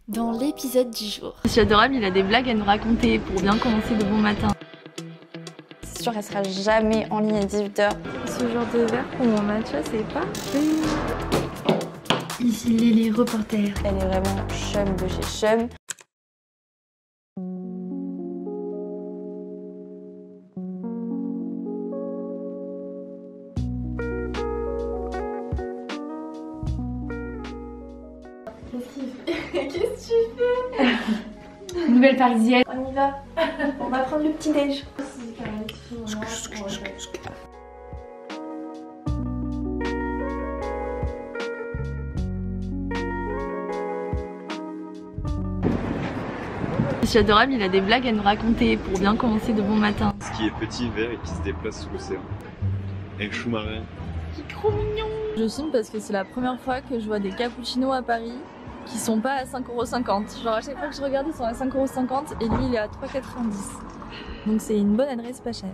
Dans l'épisode du jour. Monsieur Adorable, il a des blagues à nous raconter pour bien commencer de bon matin. C'est sûr, elle sera jamais en ligne à 18h. Ce genre de verre pour mon matcha, c'est parfait. Ici les reporters. Elle est vraiment chum de chez chum. Qu'est-ce que tu fais? Nouvelle parisienne. On y va. On va prendre le petit déj. Monsieur Adorable, il a des blagues à nous raconter pour bien commencer de bon matin. Ce qui est petit, vert et qui se déplace sous l'océan. Et le chou-marin. Trop mignon. Je filme parce que c'est la première fois que je vois des cappuccinos à Paris qui sont pas à 5,50 €. Genre à chaque fois que je regarde, ils sont à 5,50 € et lui il est à 3,90 €. Donc c'est une bonne adresse pas chère.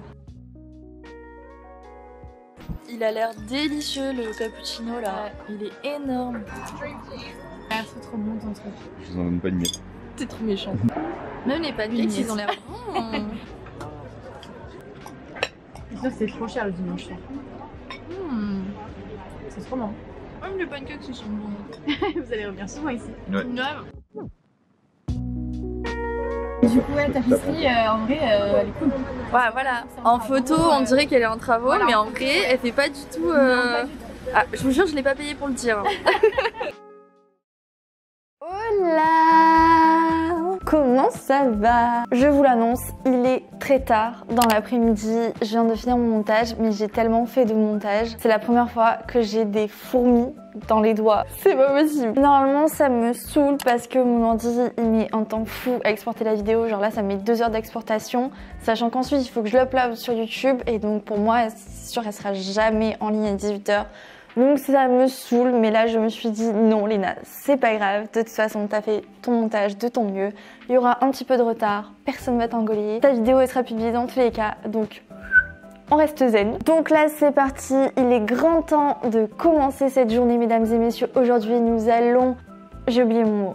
Il a l'air délicieux le cappuccino là. Il est énorme. C'est trop bon ton truc. Je vous en donne pas une miette. T'es trop méchant. Même les pancakes ils ont l'air bons. Ça c'est trop cher le dimanche soir. C'est trop bon. Même les pancakes ils sont bons. Vous allez revenir souvent ici. Ouais. Du coup, ouais, ta tapisserie, en vrai, elle est cool. Ouais, voilà. En photo, on dirait qu'elle est en travaux, voilà, mais en vrai, elle fait pas du tout. Non, pas du tout. Ah, je vous jure, je l'ai pas payé pour le dire. Hola! Comment ça va? Je vous l'annonce, il est très tard dans l'après-midi. Je viens de finir mon montage, mais j'ai tellement fait de montage. C'est la première fois que j'ai des fourmis dans les doigts. C'est pas possible. Normalement, ça me saoule parce que mon ordi, il met un temps fou à exporter la vidéo. Genre là, ça met 2 heures d'exportation. Sachant qu'ensuite, il faut que je l'upload sur YouTube. Et donc, pour moi, c'est sûr, elle sera jamais en ligne à 18h. Donc ça me saoule, mais là je me suis dit non Léna, c'est pas grave, de toute façon t'as fait ton montage de ton mieux, il y aura un petit peu de retard, personne va t'engueuler, ta vidéo elle sera publiée dans tous les cas, donc on reste zen. Donc là c'est parti, il est grand temps de commencer cette journée mesdames et messieurs. Aujourd'hui nous allons, j'ai oublié mon mot,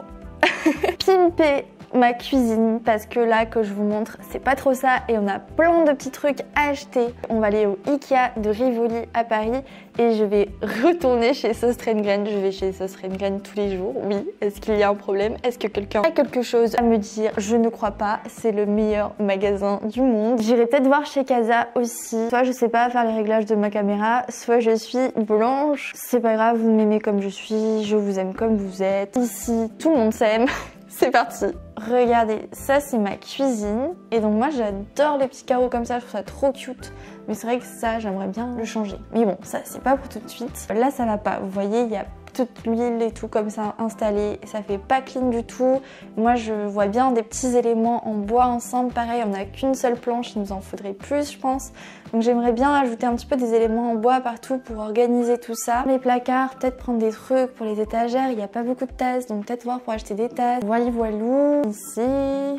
pimper ma cuisine parce que là que je vous montre c'est pas trop ça et on a plein de petits trucs à acheter. On va aller au Ikea de Rivoli à Paris et je vais retourner chez Sauce Rengren. Je vais chez Sauce Rengren tous les jours, oui. Est-ce qu'il y a un problème? Est-ce que quelqu'un a quelque chose à me dire? Je ne crois pas, c'est le meilleur magasin du monde. J'irai peut-être voir chez Casa aussi. Soit je sais pas faire les réglages de ma caméra, soit je suis blanche. C'est pas grave, vous m'aimez comme je suis, je vous aime comme vous êtes. Ici, tout le monde s'aime. C'est parti. Regardez, ça c'est ma cuisine. Et donc moi j'adore les petits carreaux comme ça, je trouve ça trop cute. Mais c'est vrai que ça, j'aimerais bien le changer. Mais bon, ça c'est pas pour tout de suite. Là ça va pas, vous voyez, il y a toute l'huile et tout comme ça installée. Ça fait pas clean du tout. Moi je vois bien des petits éléments en bois ensemble. Pareil, on n'a qu'une seule planche, il nous en faudrait plus je pense. Donc j'aimerais bien ajouter un petit peu des éléments en bois partout pour organiser tout ça. Les placards, peut-être prendre des trucs pour les étagères. Il n'y a pas beaucoup de tasses, donc peut-être voir pour acheter des tasses. Voilà, voilou. Ici.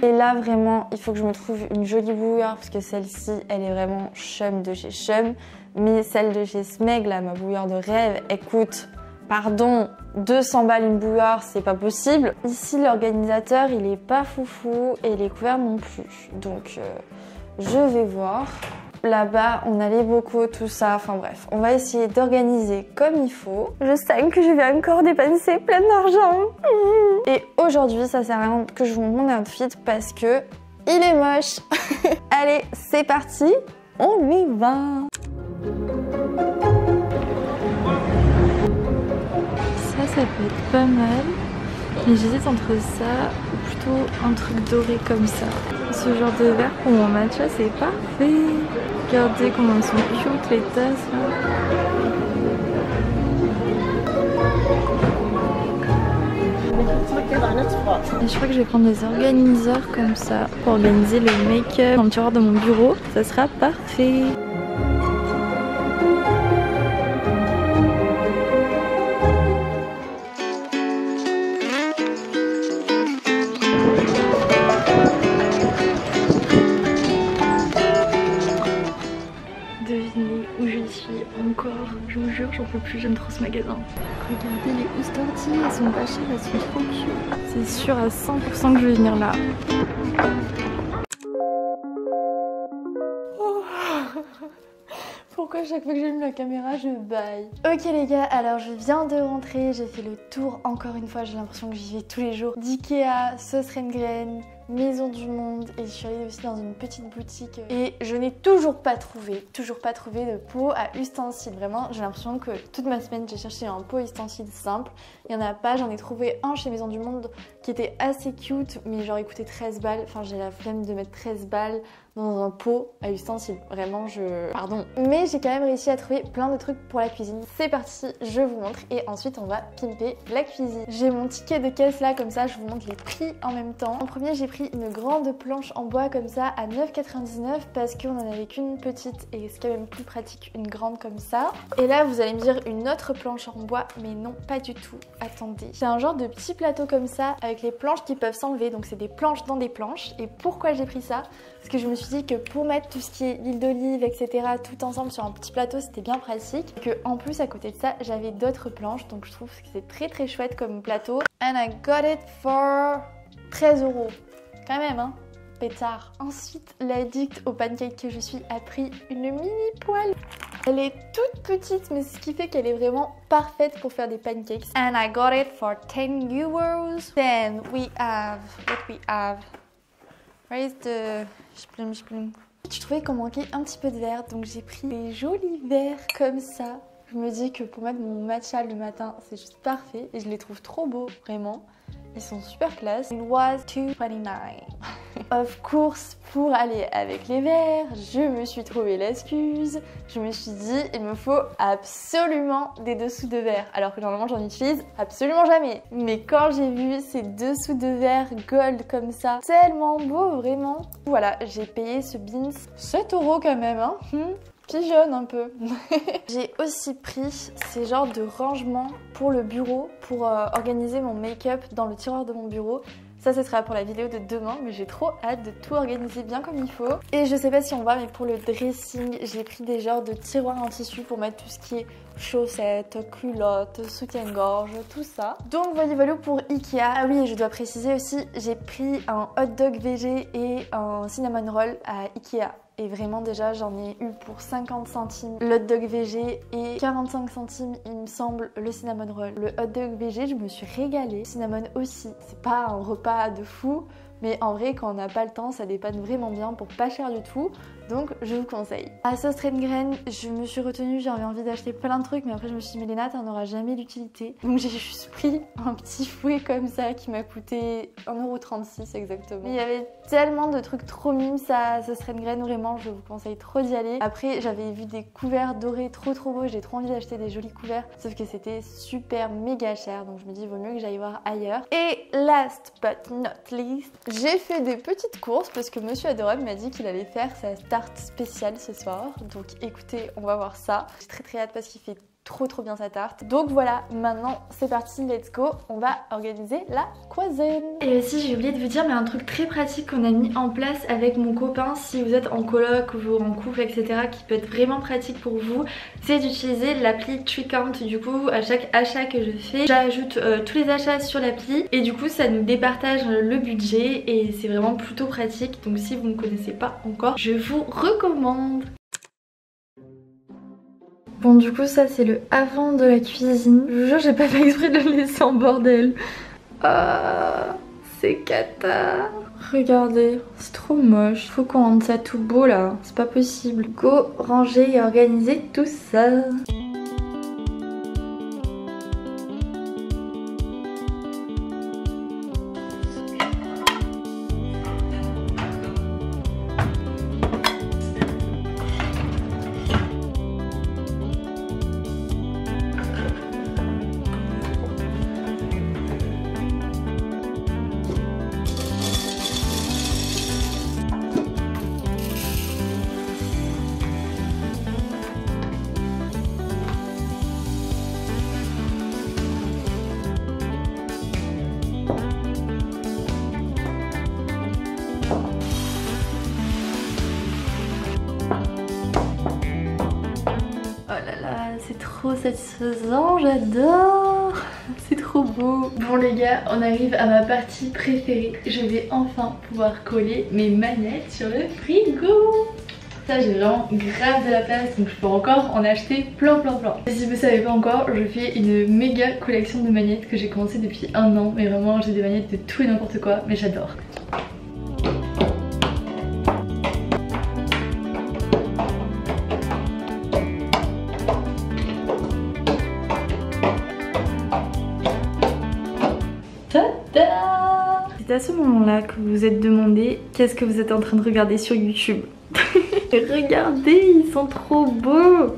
Et là vraiment, il faut que je me trouve une jolie bouilloire parce que celle-ci, elle est vraiment chum de chez chum. Mais celle de chez Smeg, là, ma bouilloire de rêve, elle coûte, pardon, 200 balles une bouilloire, c'est pas possible. Ici, l'organisateur, il est pas foufou et les couverts non plus. Donc, je vais voir. Là-bas, on a les bocaux, tout ça. Enfin bref, on va essayer d'organiser comme il faut. Je sens que je vais encore dépenser plein d'argent. Et aujourd'hui, ça sert à rien que je vous montre mon outfit parce que il est moche. Allez, c'est parti, on y va. Ça peut être pas mal. Mais j'hésite entre ça ou plutôt un truc doré comme ça. Ce genre de verre pour mon matcha, c'est parfait. Regardez comment elles sont cute les tasses là. Et je crois que je vais prendre des organiseurs comme ça pour organiser le make-up dans le tiroir de mon bureau. Ça sera parfait. Devinez où je suis encore, je vous jure, j'en peux plus, j'aime trop ce magasin. Regardez les housses tortillas, elles sont pas chères, elles sont trop cute. C'est sûr à 100% que je vais venir là. Pourquoi chaque fois que j'allume la caméra je baille? Ok les gars, alors je viens de rentrer, j'ai fait le tour encore une fois, j'ai l'impression que j'y vais tous les jours. D'Ikea, Sauce Rengren, Maison du Monde, et je suis allée aussi dans une petite boutique et je n'ai toujours pas trouvé de pot à ustensiles. Vraiment, j'ai l'impression que toute ma semaine j'ai cherché un pot à ustensiles simple. Il n'y en a pas, j'en ai trouvé un chez Maison du Monde qui était assez cute, mais genre il coûtait 13 balles. Enfin, j'ai la flemme de mettre 13 balles dans un pot à ustensiles. Vraiment, pardon. Mais j'ai quand même réussi à trouver plein de trucs pour la cuisine. C'est parti, je vous montre et ensuite on va pimper la cuisine. J'ai mon ticket de caisse là, comme ça je vous montre les prix en même temps. En premier, j'ai pris une grande planche en bois comme ça à 9,99 parce qu'on en avait qu'une petite et c'est quand même plus pratique une grande comme ça. Et là, vous allez me dire une autre planche en bois, mais non, pas du tout. Attendez. C'est un genre de petit plateau comme ça avec les planches qui peuvent s'enlever, donc c'est des planches dans des planches. Et pourquoi j'ai pris ça? Parce que je me suis dit que pour mettre tout ce qui est l'huile d'olive, etc. tout ensemble sur un petit plateau, c'était bien pratique. Et que en plus, à côté de ça, j'avais d'autres planches, donc je trouve que c'est très très chouette comme plateau. And I got it for 13 €. Quand même, hein, pétard. Ensuite, l'addict au pancake que je suis a pris une mini poêle. Elle est toute petite, mais ce qui fait qu'elle est vraiment parfaite pour faire des pancakes. And I got it for 10 €. Then we have, what we have? Where is the... Je trouvais qu'on manquait un petit peu de verre, donc j'ai pris des jolis verres comme ça. Je me dis que pour mettre mon matcha le matin, c'est juste parfait et je les trouve trop beaux, vraiment. Ils sont super classe. It was $2.29. Of course, pour aller avec les verres, je me suis trouvé l'excuse. Je me suis dit, il me faut absolument des dessous de verre. Alors que normalement, j'en utilise absolument jamais. Mais quand j'ai vu ces dessous de verre gold comme ça, tellement beau, vraiment. Voilà, j'ai payé ce beans 7 € quand même, hein. Pigeonne un peu. J'ai aussi pris ces genres de rangements pour le bureau, pour organiser mon make-up dans le tiroir de mon bureau. Ça, ce sera pour la vidéo de demain, mais j'ai trop hâte de tout organiser bien comme il faut. Et je sais pas si on voit, mais pour le dressing, j'ai pris des genres de tiroirs en tissu pour mettre tout ce qui est chaussettes, culottes, soutien-gorge, tout ça. Donc voilà pour Ikea. Ah oui, et je dois préciser aussi, j'ai pris un hot dog VG et un cinnamon roll à Ikea. Et vraiment déjà j'en ai eu pour 50 centimes le hot dog VG et 45 centimes il me semble le cinnamon roll. Le hot dog VG je me suis régalée, cinnamon aussi. C'est pas un repas de fou mais en vrai quand on n'a pas le temps ça dépanne vraiment bien pour pas cher du tout. Donc je vous conseille. À Sauce Rengren, je me suis retenue, j'avais envie d'acheter plein de trucs mais après je me suis dit mais Léna t'en auras jamais l'utilité. Donc j'ai juste pris un petit fouet comme ça qui m'a coûté 1,36 € exactement. Mais il y avait tellement de trucs trop mimes à Sauce Rengren, vraiment je vous conseille trop d'y aller. Après j'avais vu des couverts dorés trop beaux, j'ai trop envie d'acheter des jolis couverts sauf que c'était super méga cher donc je me dis vaut mieux que j'aille voir ailleurs. Et last but not least, j'ai fait des petites courses parce que monsieur adorable m'a dit qu'il allait faire sa tarte spéciale ce soir. Donc écoutez, on va voir ça. J'ai très hâte parce qu'il fait trop bien sa tarte. Donc voilà, maintenant c'est parti, let's go. On va organiser la cuisine. Et aussi j'ai oublié de vous dire, mais un truc très pratique qu'on a mis en place avec mon copain, si vous êtes en coloc ou en couple, etc., qui peut être vraiment pratique pour vous, c'est d'utiliser l'appli Tricount. Du coup, à chaque achat que je fais, j'ajoute tous les achats sur l'appli et du coup ça nous départage le budget et c'est vraiment plutôt pratique. Donc si vous ne connaissez pas encore, je vous recommande. Bon du coup ça c'est le avant de la cuisine. Je vous jure j'ai pas fait exprès de le laisser en bordel. Ah, c'est cata. Regardez, c'est trop moche. Faut qu'on rende ça tout beau là. C'est pas possible. Go ranger et organiser tout ça. c'est trop satisfaisant, j'adore. C'est trop beau. Bon les gars, on arrive à ma partie préférée. Je vais enfin pouvoir coller mes manettes sur le frigo. Ça, j'ai vraiment grave de la place, donc je peux encore en acheter plein. Et si vous ne savez pas encore, je fais une méga collection de magnettes que j'ai commencé depuis 1 an. Mais vraiment, j'ai des magnettes de tout et n'importe quoi, mais j'adore. C'est à ce moment-là que vous vous êtes demandé qu'est-ce que vous êtes en train de regarder sur YouTube. Regardez, ils sont trop beaux.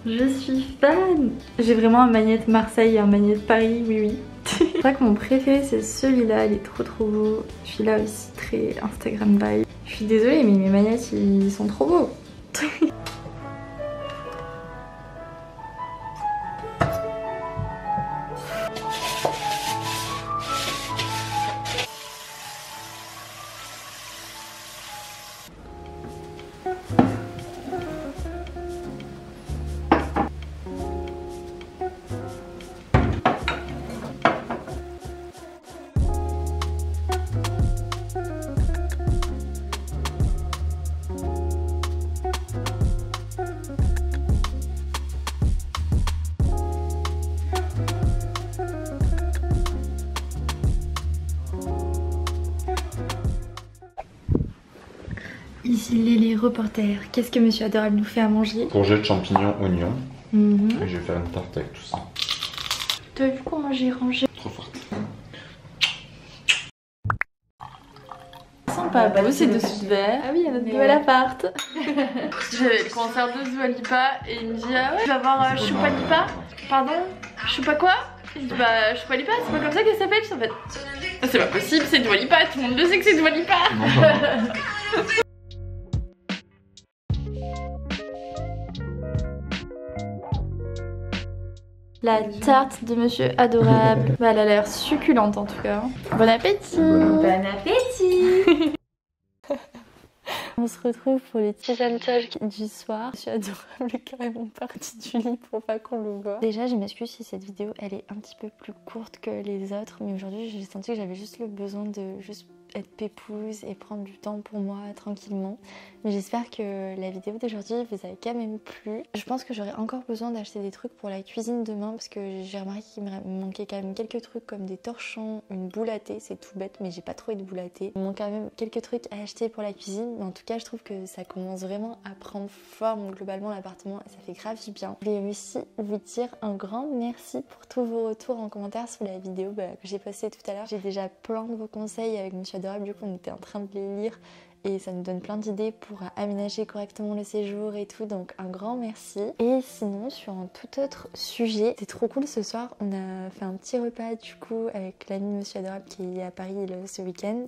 Je suis fan. J'ai vraiment un magnète Marseille et un magnète Paris, oui. Je crois que mon préféré c'est celui-là, il est trop beau. Celui-là aussi très Instagram vibe. Je suis désolée mais mes magnettes ils sont trop beaux. Ici les reporters. Qu'est-ce que Monsieur Adorable nous fait à manger? Courgettes, champignons, oignons. Et je vais faire une tarte avec tout ça. t'as vu comment j'ai rangé? Trop forte. Sympa, beau c'est dessous de verre. Ah oui, il y a notre nouvel appart. J'avais le concert de Dua Lipa et il me dit ah ouais, tu vas voir Choupa Lipa. Pardon? Choupa quoi? Je dis bah Choupa Lipa, c'est pas comme ça qu'elle s'appelle en fait. C'est pas possible, c'est Dua Lipa, tout le monde le sait que c'est Dua Lipa. La tarte de Monsieur Adorable. Bah, elle a l'air succulente en tout cas. Bon appétit. Bon appétit. On se retrouve pour les tisane talk du soir. Monsieur Adorable est carrément parti du lit pour pas qu'on le voit. Déjà je m'excuse si cette vidéo elle est un petit peu plus courte que les autres, mais aujourd'hui j'ai senti que j'avais juste le besoin de juste être pépouse et prendre du temps pour moi tranquillement. Mais j'espère que la vidéo d'aujourd'hui vous a quand même plu. Je pense que j'aurai encore besoin d'acheter des trucs pour la cuisine demain parce que j'ai remarqué qu'il me manquait quand même quelques trucs comme des torchons, une boule à thé, c'est tout bête mais j'ai pas trouvé de boule à thé. Il me manque quand même quelques trucs à acheter pour la cuisine, mais en tout cas je trouve que ça commence vraiment à prendre forme globalement l'appartement et ça fait grave du bien. Je voulais aussi vous dire un grand merci pour tous vos retours en commentaire sur la vidéo que j'ai postée tout à l'heure. J'ai déjà plein de vos conseils avec Monsieur Adorable, du coup on était en train de les lire et ça nous donne plein d'idées pour aménager correctement le séjour et tout, donc un grand merci. Et sinon sur un tout autre sujet, c'est trop cool, ce soir on a fait un petit repas du coup avec l'ami Monsieur Adorable qui est à Paris ce week-end.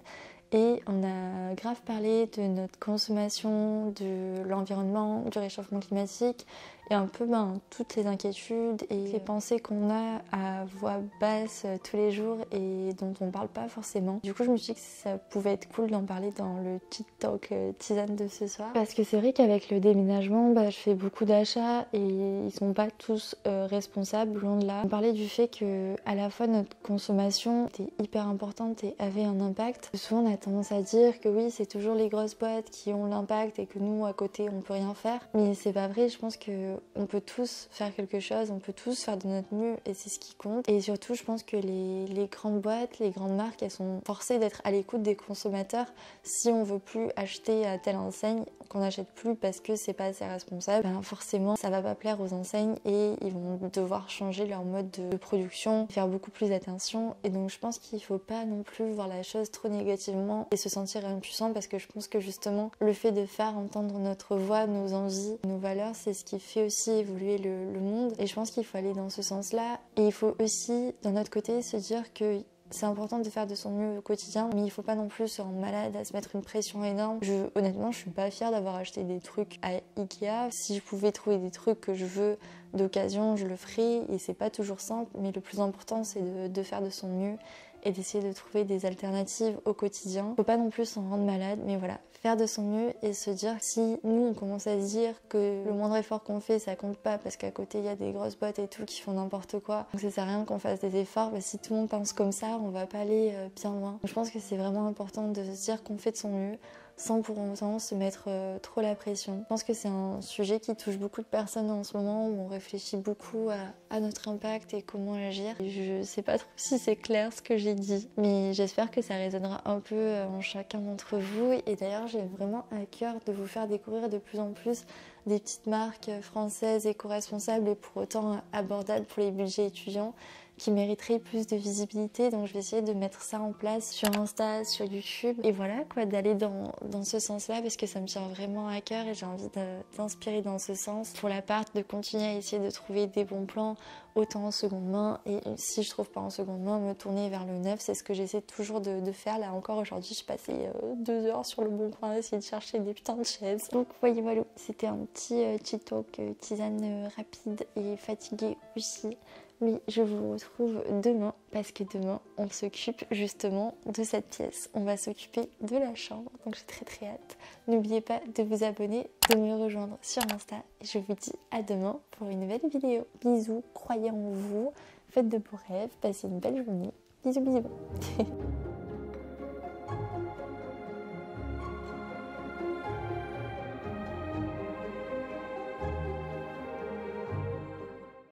Et on a grave parlé de notre consommation, de l'environnement, du réchauffement climatique et un peu toutes les inquiétudes et les pensées qu'on a à voix basse tous les jours et dont on parle pas forcément. Du coup je me suis dit que ça pouvait être cool d'en parler dans le TikTok tisane de ce soir. Parce que c'est vrai qu'avec le déménagement, je fais beaucoup d'achats et ils sont pas tous responsables, loin de là. On parlait du fait que à la fois notre consommation était hyper importante et avait un impact. Souvent on a tendance à dire que oui c'est toujours les grosses boîtes qui ont l'impact et que nous à côté on peut rien faire, mais c'est pas vrai. Je pense que on peut tous faire quelque chose, on peut tous faire de notre mieux et c'est ce qui compte. Et surtout je pense que les grandes boîtes, les grandes marques, elles sont forcées d'être à l'écoute des consommateurs. Si on veut plus acheter à telle enseigne, qu'on n'achète plus parce que c'est pas assez responsable, forcément ça va pas plaire aux enseignes et ils vont devoir changer leur mode de production, faire beaucoup plus attention. Et donc je pense qu'il faut pas non plus voir la chose trop négativement et se sentir impuissant, parce que je pense que justement le fait de faire entendre notre voix, nos envies, nos valeurs, c'est ce qui fait aussi évoluer le monde. Et je pense qu'il faut aller dans ce sens-là. Et il faut aussi d'un autre côté se dire que c'est important de faire de son mieux au quotidien, mais il faut pas non plus se rendre malade, à se mettre une pression énorme. Honnêtement, je suis pas fière d'avoir acheté des trucs à Ikea. Si je pouvais trouver des trucs que je veux d'occasion, je le ferais, et c'est pas toujours simple, mais le plus important c'est de faire de son mieux et d'essayer de trouver des alternatives au quotidien. Faut pas non plus s'en rendre malade, mais voilà, faire de son mieux et se dire si nous on commence à se dire que le moindre effort qu'on fait ça compte pas parce qu'à côté il y a des grosses boîtes et tout qui font n'importe quoi, donc ça sert à rien qu'on fasse des efforts, bah, si tout le monde pense comme ça on va pas aller bien loin. Donc, je pense que c'est vraiment important de se dire qu'on fait de son mieux sans pour autant se mettre trop la pression. Je pense que c'est un sujet qui touche beaucoup de personnes en ce moment où on réfléchit beaucoup à notre impact et comment agir. Je sais pas trop si c'est clair ce que j'ai dit, mais j'espère que ça résonnera un peu en chacun d'entre vous. Et d'ailleurs, j'ai vraiment à cœur de vous faire découvrir de plus en plus des petites marques françaises éco-responsables et pour autant abordables pour les budgets étudiants qui mériteraient plus de visibilité. Donc je vais essayer de mettre ça en place sur Insta, sur YouTube et voilà quoi, d'aller dans ce sens-là parce que ça me tient vraiment à cœur et j'ai envie d'inspirer dans ce sens. Pour la part, de continuer à essayer de trouver des bons plans autant en seconde main et si je trouve pas en seconde main, me tourner vers le neuf. C'est ce que j'essaie toujours de faire. Là encore aujourd'hui, je suis passée 2 heures sur le bon coin à essayer de chercher des putains de chaises. Donc voyez voilà, c'était un petit cheat talk tisane rapide et fatiguée aussi. Mais je vous retrouve demain parce que demain on s'occupe justement de cette pièce. On va s'occuper de la chambre, donc j'ai très hâte. N'oubliez pas de vous abonner, de me rejoindre sur Insta et je vous dis à demain pour une nouvelle vidéo. Bisous, croyez en vous, faites de beaux rêves, passez une belle journée. Bisous bisous.